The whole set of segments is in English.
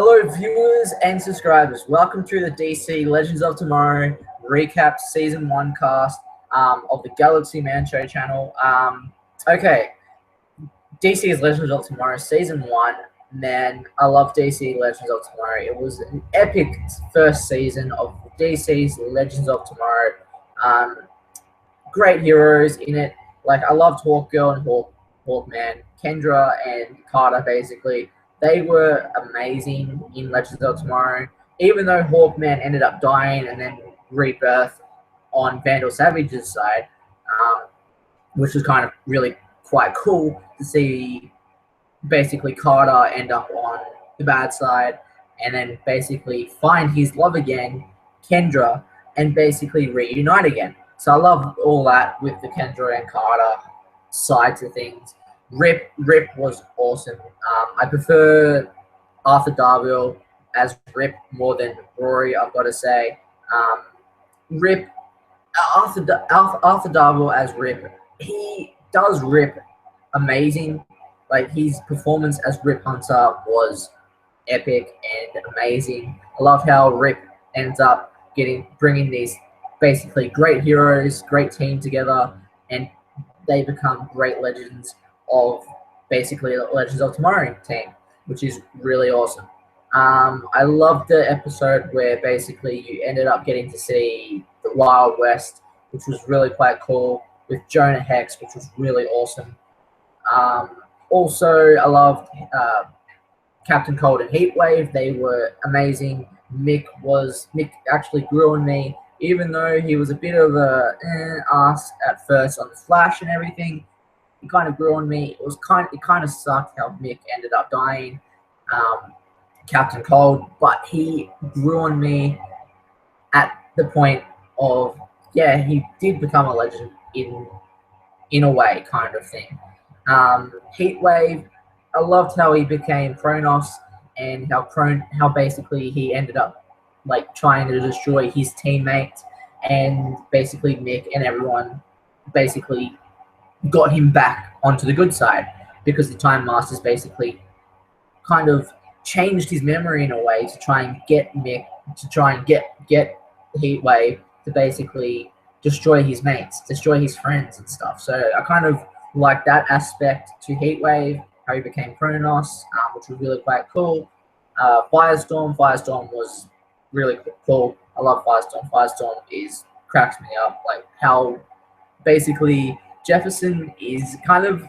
Hello, viewers and subscribers. Welcome to the DC Legends of Tomorrow recap season 1 cast of the Galaxy Man Show channel. Okay, DC's Legends of Tomorrow season 1. Man, I love DC Legends of Tomorrow. It was an epic first season of DC's Legends of Tomorrow. Um, Great heroes in it. Like, I loved Hawkgirl and Hawkman, Kendra and Carter. Basically, they were amazing in Legends of Tomorrow. Even though Hawkman ended up dying and then rebirth on Vandal Savage's side, um, which was kind of really quite cool to see. Basically, Carter end up on the bad side and then basically find his love again, Kendra, and basically reunite again. So I love all that with the Kendra and Carter sides of things. Rip was awesome. I prefer Arthur Darvill as Rip more than Rory, I've got to say. Um, Rip, Arthur Darvill as Rip, he does Rip amazing. Like, his performance as Rip Hunter was epic and amazing. I love how Rip ends up bringing these basically great heroes, great team together, and they become great legends of basically the Legends of Tomorrow team, which is really awesome. I loved the episode where basically you ended up getting to see the Wild West, which was really quite cool, with Jonah Hex, which was really awesome. Also, I loved Captain Cold and Heatwave. They were amazing. Mick actually grew on me, even though he was a bit of a ass at first on the Flash and everything. He kind of grew on me. It kind of sucked how Mick ended up dying, Captain Cold, but he grew on me at the point of, yeah, he did become a legend in a way, kind of thing. Heatwave, I loved how he became Kronos and how basically he ended up like trying to destroy his teammates, and basically Mick and everyone basically got him back onto the good side because the Time Masters basically kind of changed his memory in a way to try and get Mick to try and get Heatwave to basically destroy his mates, destroy his friends and stuff. So I kind of like that aspect to Heatwave, how he became Kronos, which was really quite cool. Firestorm was really cool. I love Firestorm. Firestorm cracks me up. Like, how basically Jefferson is kind of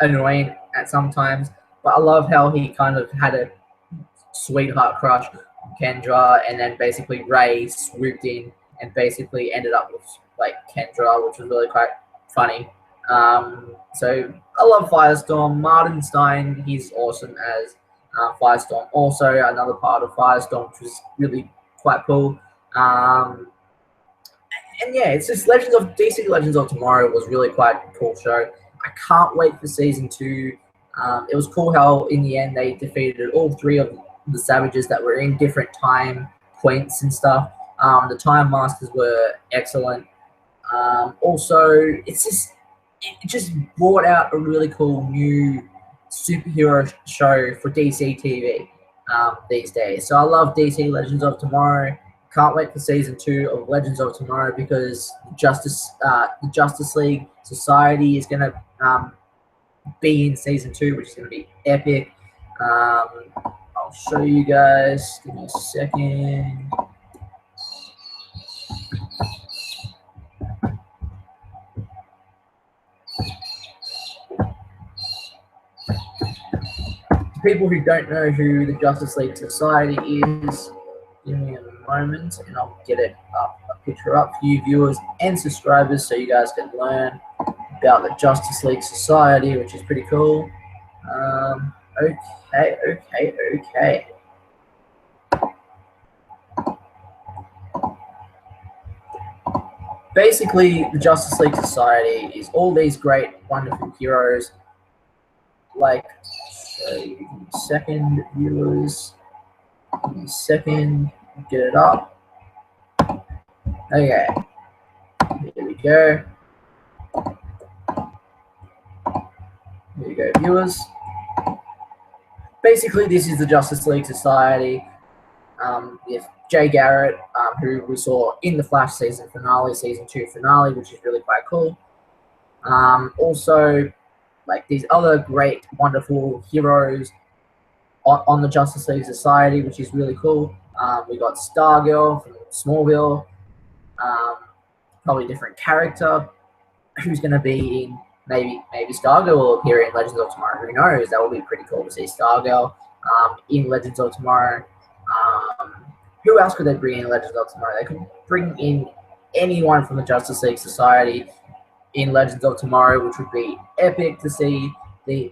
annoying at sometimes, but I love how he kind of had a sweetheart crush on Kendra, and then basically Ray swooped in and basically ended up with like Kendra, which was really quite funny. So I love Firestorm. Martin Stein, he's awesome as Firestorm. Also, another part of Firestorm, which was really quite cool. And yeah, it's just DC Legends of Tomorrow was really quite a cool show. I can't wait for season 2. It was cool how in the end they defeated all 3 of the Savages that were in different time points and stuff. The Time Masters were excellent. Also, it just brought out a really cool new superhero show for DC TV these days. So I love DC Legends of Tomorrow. Can't wait for season 2 of Legends of Tomorrow because the Justice League Society is going to be in season 2, which is going to be epic. I'll show you guys. Give me a second. People who don't know who the Justice League Society is, give me a moment and I'll get it up, a picture up for you viewers and subscribers so you guys can learn about the Justice League Society, which is pretty cool. Okay. Basically, the Justice League Society is all these great, wonderful heroes. Like, second, viewers, second, get it up. Okay, here we go. Here you go, viewers. basically, this is the Justice League Society with Jay Garrett, who we saw in the Flash season 2 finale, which is really quite cool. Also, like these other great, wonderful heroes on the Justice League Society, which is really cool. We got Stargirl from Smallville, probably a different character who's going to be in maybe Stargirl will appear in Legends of Tomorrow. Who knows? That would be pretty cool to see Stargirl in Legends of Tomorrow. Who else could they bring in Legends of Tomorrow? They could bring in anyone from the Justice League Society in Legends of Tomorrow, which would be epic to see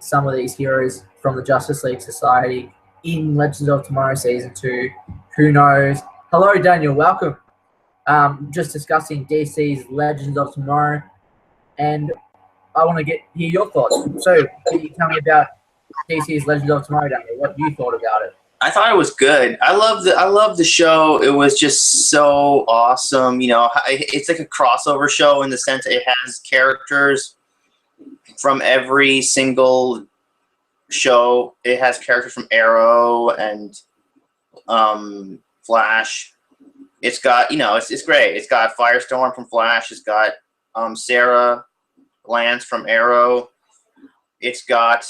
some of these heroes from the Justice League Society in Legends of Tomorrow Season 2. Who knows? Hello, Daniel. Welcome. Just discussing DC's Legends of Tomorrow, and I want to hear your thoughts. So, can you tell me about DC's Legends of Tomorrow, Daniel? What you thought about it? I thought it was good. I love the show. It was just so awesome. You know, it's like a crossover show in the sense it has characters from every single show. It has characters from Arrow and Flash. It's got, you know, it's great. It's got Firestorm from Flash. It's got Sarah Lance from Arrow. It's got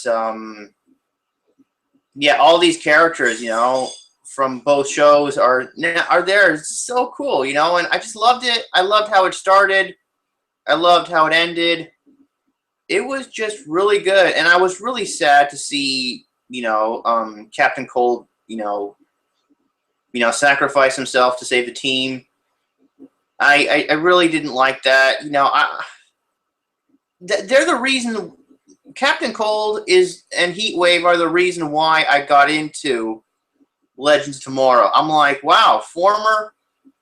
yeah, all these characters, you know, from both shows are there. It's so cool, you know, and I just loved it. I loved how it started. I loved how it ended. It was just really good, and I was really sad to see, you know, Captain Cold, you know, sacrifice himself to save the team. I really didn't like that. You know, they're the reason. Captain Cold and Heatwave are the reason why I got into Legends of Tomorrow. I'm like, wow, former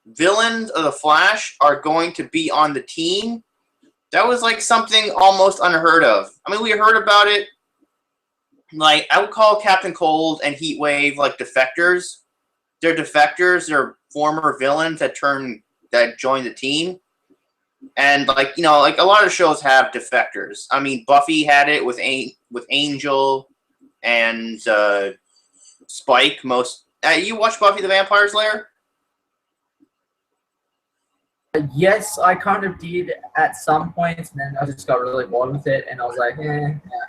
villains of the Flash are going to be on the team. That was like something almost unheard of. I mean, we heard about it. Like, I would call Captain Cold and Heatwave like defectors. They're defectors. They're former villains that join the team. And, like, you know, like a lot of shows have defectors. I mean, Buffy had it with Angel and Spike. You watch Buffy the Vampire Slayer? Yes, I kind of did at some points, and then I just got really bored with it, and I was like,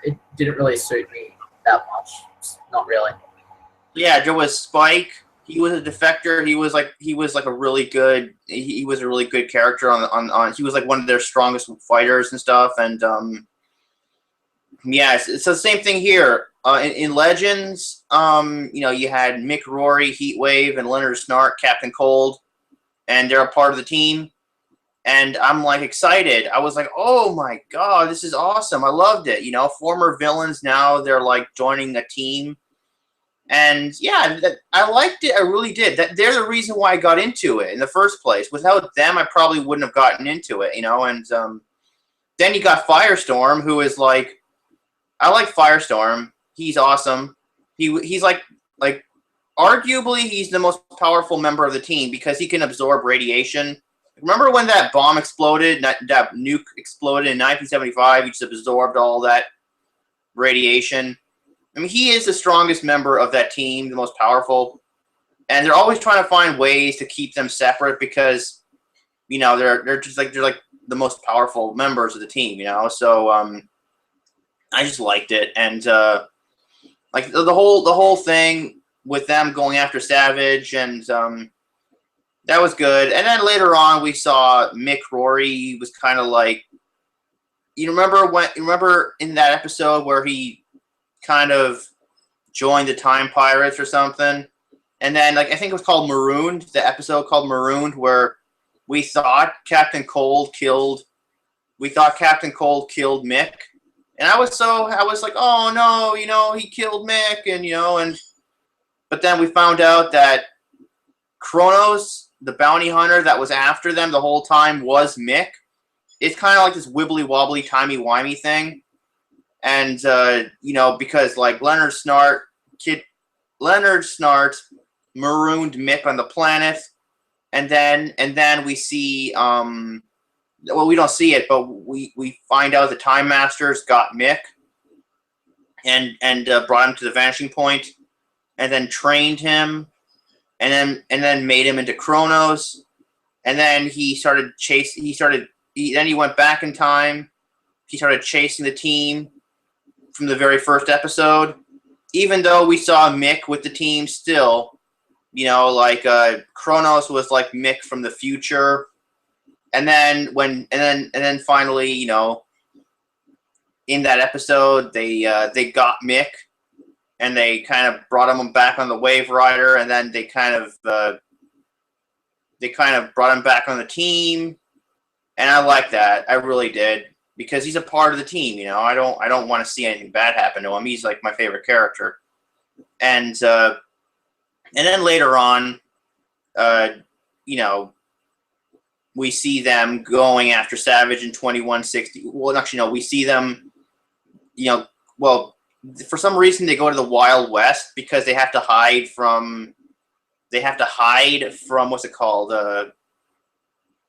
it didn't really suit me that much. Not really. Yeah, there was Spike. He was a defector. He was like a really good. He was a really good character on. He was like one of their strongest fighters and stuff. And yeah, it's the same thing here. In Legends, you know, you had Mick Rory, Heatwave, and Leonard Snart, Captain Cold, and they're a part of the team. And I'm like excited. I was like, oh my god, this is awesome. I loved it. You know, former villains now they're like joining a team. And yeah, I liked it. I really did. They're the reason why I got into it in the first place. Without them, I probably wouldn't have gotten into it, you know. And then you got Firestorm, who is like, I like Firestorm. He's awesome. He's like arguably he's the most powerful member of the team because he can absorb radiation. Remember when that bomb exploded? That nuke exploded in 1975. He just absorbed all that radiation. I mean, he is the strongest member of that team, the most powerful, and they're always trying to find ways to keep them separate because, you know, they're like the most powerful members of the team, you know. So I just liked it, and like the whole thing with them going after Savage, and that was good. And then later on, we saw Mick Rory. He was kind of like, you remember in that episode where he kind of joined the Time Pirates or something, and then like I think it was called Marooned, the episode called Marooned, where we thought Captain Cold killed Mick, and I was like, oh no, you know, he killed Mick, and you know, but then we found out that Kronos, the bounty hunter that was after them the whole time, was Mick. It's kind of like this wibbly wobbly timey-wimey thing. And you know, because like Leonard Snart marooned Mick on the planet, and then we see well, we don't see it, but we find out the Time Masters got Mick and brought him to the Vanishing Point. and then trained him, and then made him into Kronos, and then he started chasing. Then he went back in time. He started chasing the team from the very first episode. Even though we saw Mick with the team, still, like Kronos was like Mick from the future, and then finally, in that episode, they got Mick, and they kind of brought him back on the Wave Rider, and then they kind of brought him back on the team, and I like that. I really did, because he's a part of the team. I don't want to see anything bad happen to him. He's like my favorite character, and then later on, we see them going after Savage in 2160. Well, actually, no, we see them, for some reason they go to the Wild West because they have to hide from what's it called?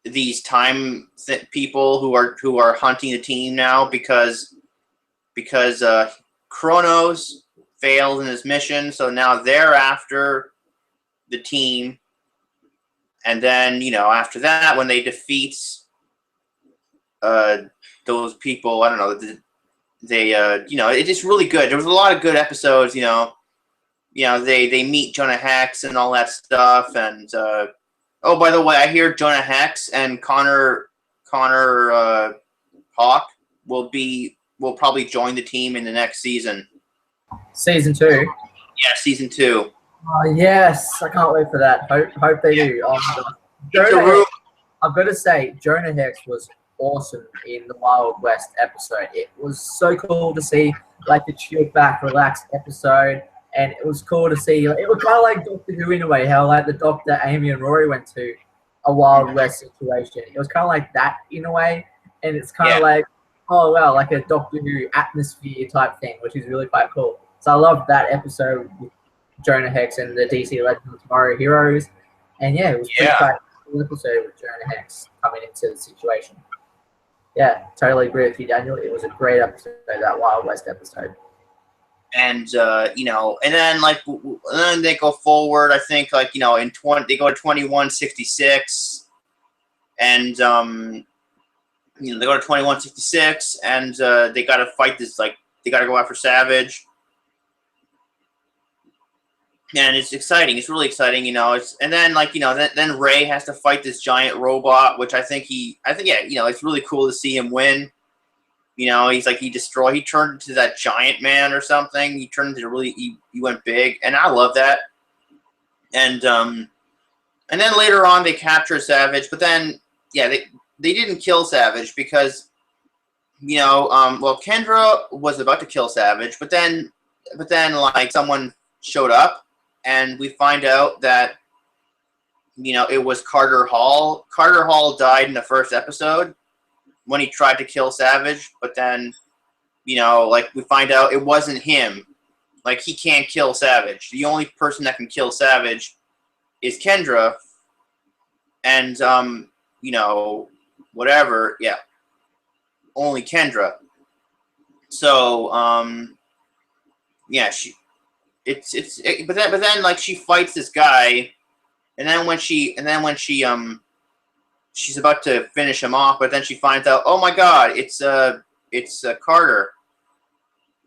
These time people who are hunting the team now because Kronos failed in his mission, so now they're after the team. And then, after that, when they defeat those people, I don't know, it's just really good. There was a lot of good episodes, they meet Jonah Hex and all that stuff. And, oh, by the way, I hear Jonah Hex and Connor Hawk will probably join the team in the next season. Season 2? Yeah, season 2. Oh, yes. I can't wait for that. Hope they do. Oh, I've got to say, Jonah Hex was awesome in the Wild West episode. It was so cool to see, like, the chilled back, relaxed episode. And it was cool to see, it was kind of like Doctor Who in a way, how, like, the Doctor, Amy, and Rory went to a Wild West situation. It was kind of like that in a way. And it's kind of like, oh, wow, like a Doctor Who atmosphere type thing, which is really quite cool. So I loved that episode with Jonah Hex and the DC Legends of Tomorrow Heroes. And yeah, it was pretty quite cool episode with Jonah Hex coming into the situation. Yeah, totally agree with you, Daniel. It was a great episode, that Wild West episode. And and then they go forward. I think they go to 2166, and they go to 2166, and they got to fight this, they got to go after Savage. And it's exciting. It's really exciting, and then then Ray has to fight this giant robot, which I think it's really cool to see him win. He's like, he turned into that giant man or something. He turned into he went big, and I love that. And then later on they capture Savage, but then they didn't kill Savage because Kendra was about to kill Savage, but then like someone showed up. And we find out that, it was Carter Hall. Carter Hall died in the first episode when he tried to kill Savage. But then, we find out it wasn't him. Like, he can't kill Savage. The only person that can kill Savage is Kendra. And, whatever. Yeah. Only Kendra. So, but then like she fights this guy, and then when she's about to finish him off, but then she finds out, oh my God, it's Carter.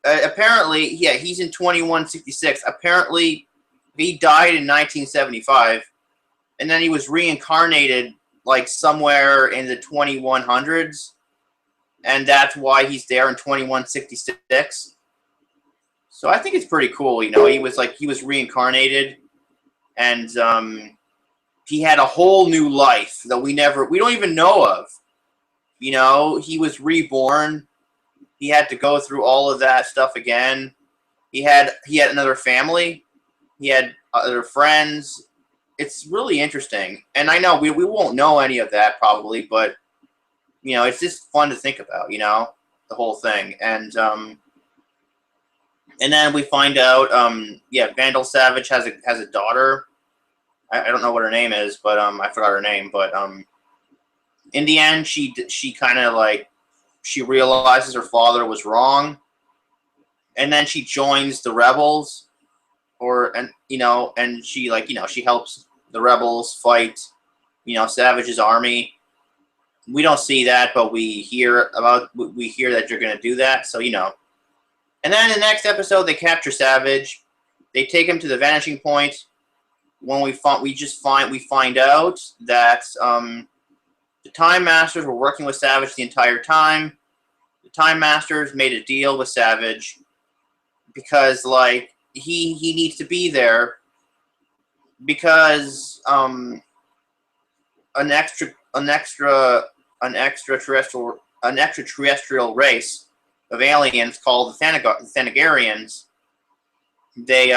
Apparently, he's in 2166. Apparently, he died in 1975, and then he was reincarnated like somewhere in the 2100s, and that's why he's there in 2166. So I think it's pretty cool, he was reincarnated, and he had a whole new life that we don't even know of. He was reborn. He had to go through all of that stuff again. He had another family. He had other friends. It's really interesting, and I know we won't know any of that probably, but it's just fun to think about. The whole thing, and then we find out, Vandal Savage has a daughter. I don't know what her name is, but I forgot her name. But in the end, she kind of she realizes her father was wrong, and then she joins the rebels, and she she helps the rebels fight Savage's army. We don't see that, but we hear that you're going to do that. So and then in the next episode they capture Savage. They take him to the vanishing point. When we find out that the Time Masters were working with Savage the entire time. The Time Masters made a deal with Savage because he needs to be there because an extraterrestrial race of aliens called the Thanagarians. They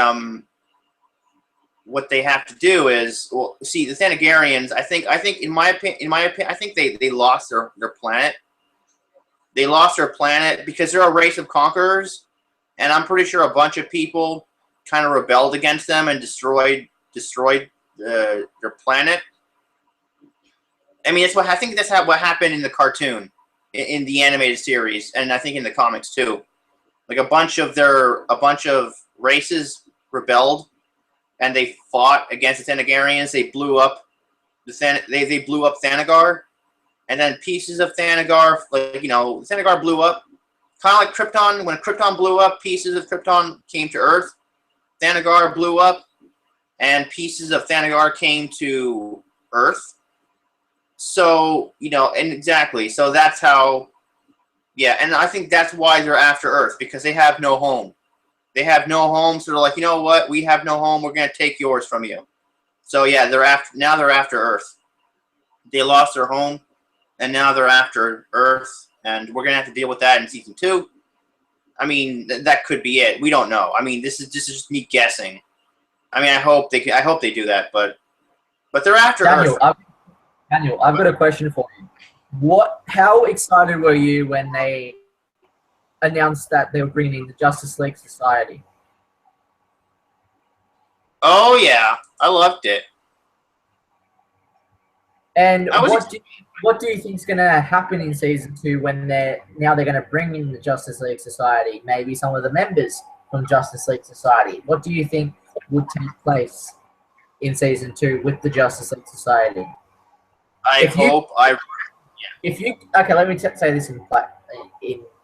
what they have to do is see the Thanagarians. I think in my opinion, I think they lost their planet. They lost their planet because they're a race of conquerors, and I'm pretty sure a bunch of people kind of rebelled against them and destroyed their planet. I mean, that's what happened in the cartoon, in the animated series, and I think in the comics too. Like a bunch of races rebelled, and they fought against the Thanagarians. They blew up they blew up Thanagar, and then pieces of Thanagar, Thanagar blew up, kind of like Krypton. When Krypton blew up, pieces of Krypton came to Earth. Thanagar blew up, and pieces of Thanagar came to Earth. So, and exactly. So that's how, yeah, and I think that's why they're after Earth, because they have no home. They have no home, so they're like, you know what? We have no home. We're going to take yours from you. So, yeah, they're after Earth. They lost their home, and now they're after Earth, and we're going to have to deal with that in season 2. I mean, that could be it. We don't know. I mean, this is just me guessing. I mean, I hope they do that, but they're after Earth. Daniel, I've got a question for you. How excited were you when they announced that they were bringing in the Justice League Society? Oh yeah, I loved it. And what do you think is going to happen in season 2 when they're going to bring in the Justice League Society? Maybe some of the members from Justice League Society. What do you think would take place in season 2 with the Justice League Society? Okay, let me say this in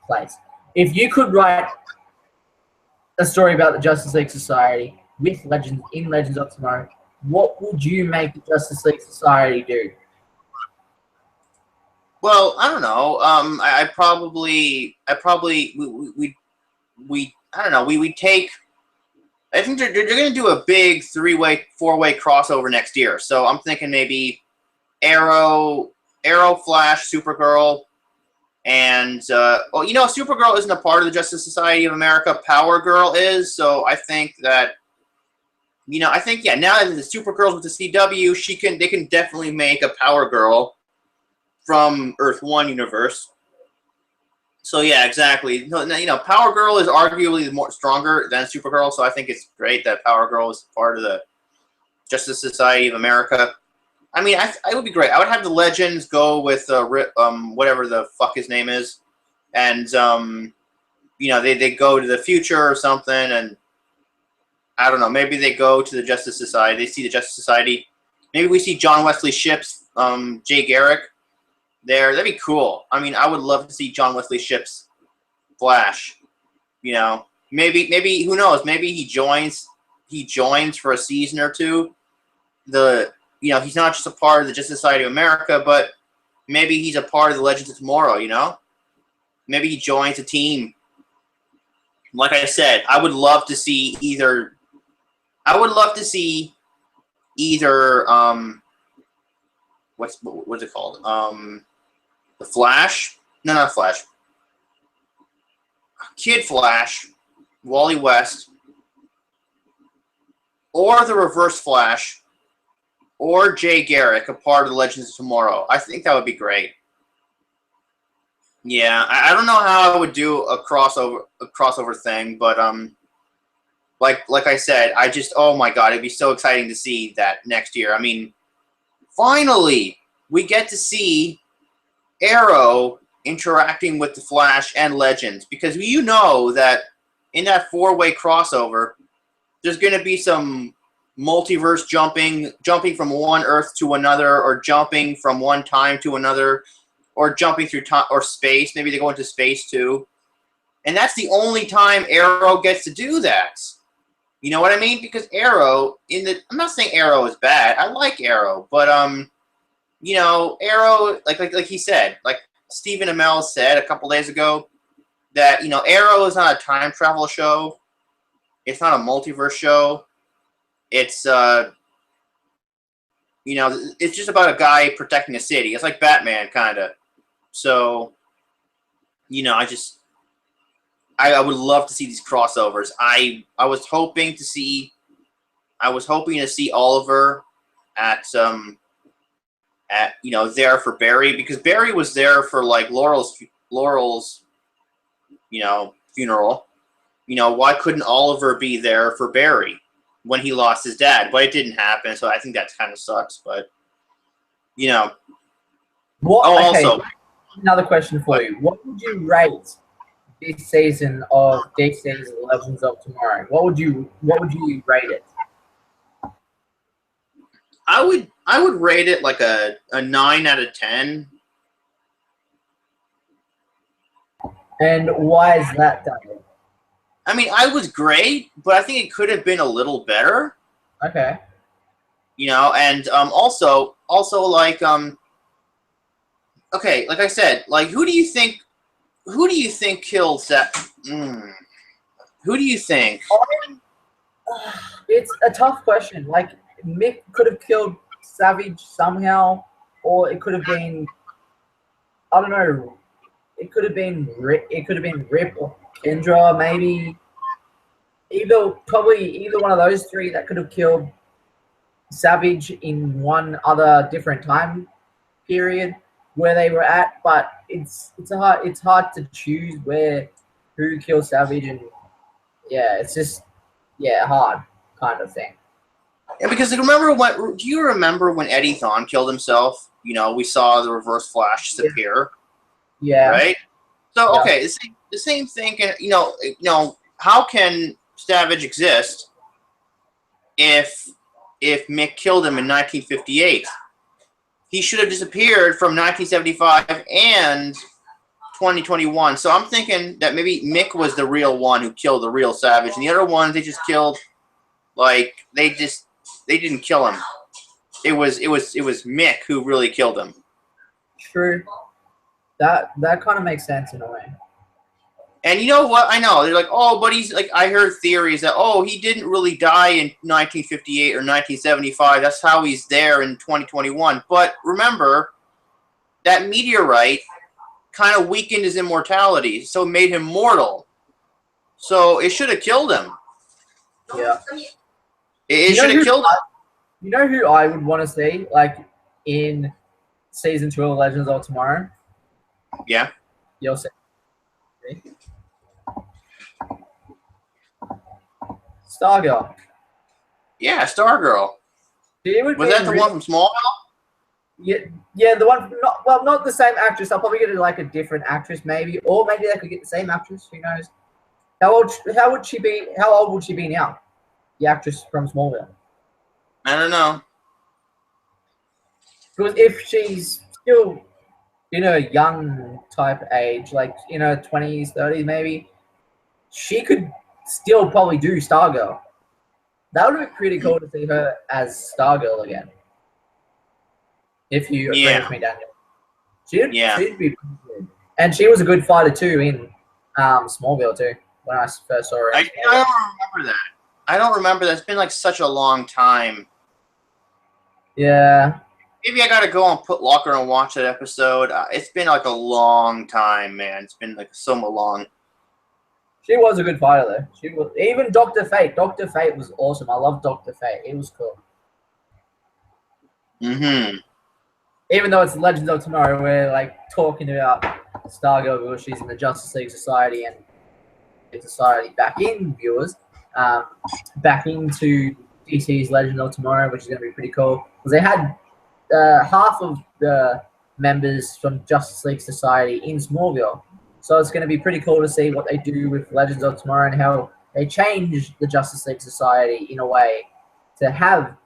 place. If you could write a story about the Justice League Society with Legends of Tomorrow, what would you make the Justice League Society do? Well, I don't know. We take. I think they're going to do a big 3-way, 4-way crossover next year. So I'm thinking maybe Arrow, Flash, Supergirl, and Supergirl isn't a part of the Justice Society of America. Power Girl is. So I think that, now that the Supergirl's with the CW, they can definitely make a Power Girl from Earth 1 universe. So yeah, exactly. Power Girl is arguably more stronger than Supergirl, so I think it's great that Power Girl is part of the Justice Society of America. I mean, it would be great. I would have the Legends go with whatever the fuck his name is, and they go to the future or something, and I don't know. Maybe they go to the Justice Society. They see the Justice Society. Maybe we see John Wesley Shipp's Jay Garrick there. That'd be cool. I mean, I would love to see John Wesley Shipp's Flash. Maybe who knows? Maybe he joins for a season or two. He's not just a part of the Justice Society of America, but maybe he's a part of the Legends of Tomorrow. Maybe he joins a team. Like I said, I would love to see either. What's it called? The Flash? No, not Flash. Kid Flash, Wally West, or the Reverse Flash, or Jay Garrick, a part of the Legends of Tomorrow. I think that would be great. Yeah, I don't know how I would do a crossover thing, but like I said, oh my god, it'd be so exciting to see that next year. I mean, finally, we get to see Arrow interacting with the Flash and Legends, because that in that 4-way crossover, there's going to be some multiverse jumping from one Earth to another, or jumping from one time to another, or jumping through time or space. Maybe they go into space too. And that's the only time Arrow gets to do that. You know what I mean? Because Arrow, I'm not saying Arrow is bad. I like Arrow, but you know, Arrow, like he said, like Stephen Amell said a couple days ago, that, you know, Arrow is not a time travel show. It's not a multiverse show. It's you know, it's just about a guy protecting a city. It's like Batman, kind of. So, you know, I would love to see these crossovers. I was hoping to see Oliver at you know, there for Barry, because Barry was there for like Laurel's you know, funeral. You know, why couldn't Oliver be there for Barry when he lost his dad? But it didn't happen, so I think that kind of sucks. But, you know. What? Oh, okay, also, another question for you. What would you rate this season of DC's Legends of Tomorrow? What would you rate it? I would rate it like a 9 out of 10. And why is that, Daniel? I mean, I was great, but I think it could have been a little better. Okay. You know, and also like okay, like I said, like who do you think killed Seth? Who do you think? It's a tough question. Like, Mick could have killed Savage somehow, or it could have been, I don't know. It could have been Rip or Kendra, maybe. Probably either one of those three that could have killed Savage in one other different time period where they were at. But it's hard to choose who kills Savage, and yeah, it's just hard kind of thing. Yeah, because do you remember when Eddie Thawne killed himself? You know, we saw the Reverse Flash disappear. Yeah. Right. So okay, the same thing. You know, how can Savage exist if Mick killed him in 1958? He should have disappeared from 1975 and 2021. So I'm thinking that maybe Mick was the real one who killed the real Savage, and the other ones they just killed. Like they didn't kill him. It was Mick who really killed him. True. That kind of makes sense in a way. And you know what? I know they're like, oh, but he's like, I heard theories that, oh, he didn't really die in 1958 or 1975. That's how he's there in 2021. But remember, that meteorite kind of weakened his immortality, so it made him mortal. So it should have killed him. Yeah. It should have killed him. You know who I would want to see, like, in season 2 of Legends of Tomorrow? Yeah. You'll see. Stargirl. Yeah, Stargirl. Was that the one from Smallville? Yeah, the one. Not the same actress. I'll probably get like a different actress, maybe, or maybe they could get the same actress. Who knows? How old would she be? How old would she be now? The actress from Smallville. I don't know. Because if she's still in her young type age, like in her 20s, 30s, maybe, she could still probably do Stargirl. That would be pretty cool to see her as Stargirl again. If you agree with me, Daniel. She'd be pretty good. And she was a good fighter too in Smallville too, when I first saw her. I don't remember that. I don't remember that. It's been like such a long time. Yeah. Maybe I gotta go on Put Locker and watch that episode. It's been like a long time, man. It's been like so long. She was a good fighter though. She was, even Dr. Fate. Dr. Fate was awesome. I love Dr. Fate. It was cool. Mm-hmm. Even though it's Legends of Tomorrow, we're like talking about Stargirl because she's in the Justice League Society and Society back in viewers, back into DC's Legends of Tomorrow, which is going to be pretty cool because they had half of the members from Justice League Society in Smallville, so it's going to be pretty cool to see what they do with Legends of Tomorrow and how they changed the Justice League Society in a way to have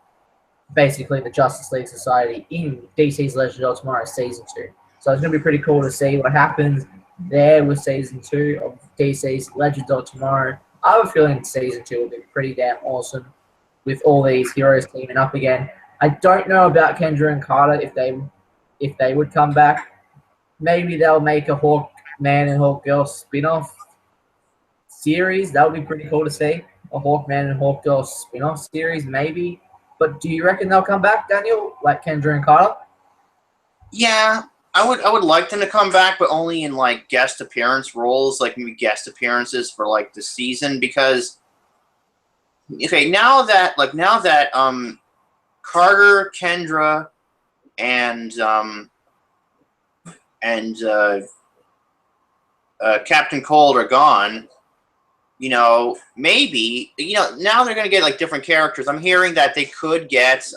basically the Justice League Society in DC's Legends of Tomorrow Season 2. So it's going to be pretty cool to see what happens there with Season 2 of DC's Legends of Tomorrow. I have a feeling Season 2 will be pretty damn awesome with all these heroes teaming up again. I don't know about Kendra and Carter if they would come back. Maybe they'll make a Hawkman and Hawkgirl spin-off series. That would be pretty cool to see. A Hawkman and Hawkgirl spin-off series, maybe. But do you reckon they'll come back, Daniel, like Kendra and Carter? Yeah, I would like them to come back, but only in like guest appearance roles, like maybe guest appearances for like the season. Because okay, now that Carter, Kendra, and Captain Cold are gone. You know, maybe now they're gonna get like different characters. I'm hearing that they could get.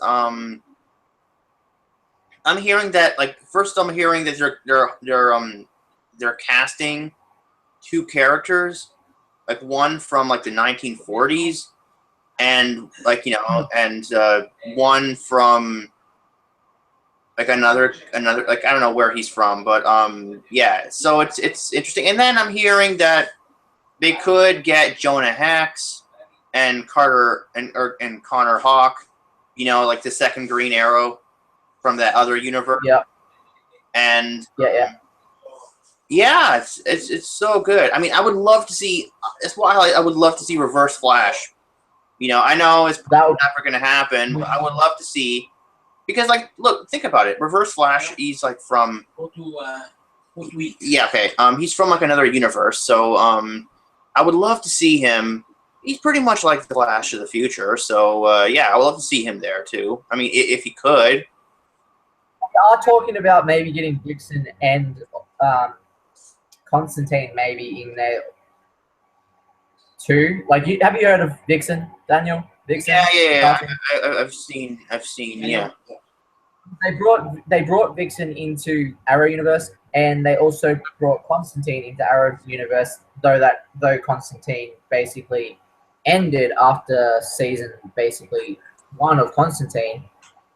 I'm hearing that I'm hearing that they're casting two characters, like one from like the 1940s, and one from like another like I don't know where he's from, but yeah. So it's interesting. And then I'm hearing that they could get Jonah Hex and Carter and Connor Hawke, like the second Green Arrow from that other universe. Yeah. And yeah, it's so good. I mean, I would love to see. That's why I would love to see Reverse Flash. I know it's never going to happen, but I would love to see, because look, think about it. Reverse Flash, he's like from. Yeah. Okay. He's from like another universe, so I would love to see him. He's pretty much like the Flash of the future, so yeah, I would love to see him there too. I mean, if he could. We are talking about maybe getting Vixen and Constantine maybe in there too. Like, have you heard of Vixen, Daniel? Vixen? Yeah. I've seen. Yeah. They brought Vixen into Arrow Universe, and they also brought Constantine into Arrow Universe. Though Constantine basically ended after season 1 of Constantine.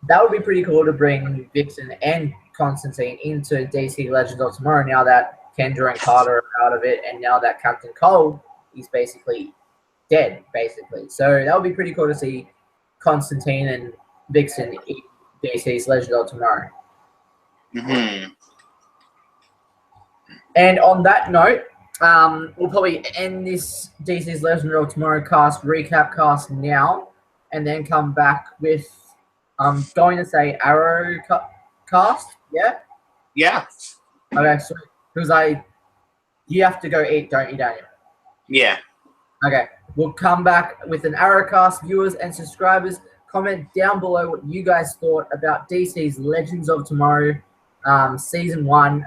That would be pretty cool to bring Vixen and Constantine into DC Legends of Tomorrow now that Kendra and Carter are out of it, and now that Captain Cold is basically dead, basically. So that would be pretty cool to see Constantine and Vixen in DC's Legends of Tomorrow. Mm-hmm. And on that note, we'll probably end this DC's Legends of Tomorrow recap cast now, and then come back with I'm going to say Arrow cast, yeah? Yeah. Okay, so because you have to go eat, don't you, Daniel? Yeah. Okay, we'll come back with an Arrowcast. Viewers and subscribers, comment down below what you guys thought about DC's Legends of Tomorrow Season 1,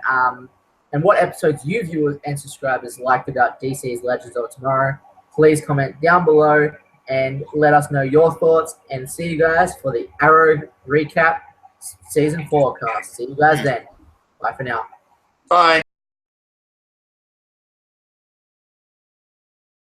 and what episodes you viewers and subscribers liked about DC's Legends of Tomorrow. Please comment down below and let us know your thoughts, and see you guys for the Arrow recap Season 4 cast. See you guys then. Bye for now. Bye.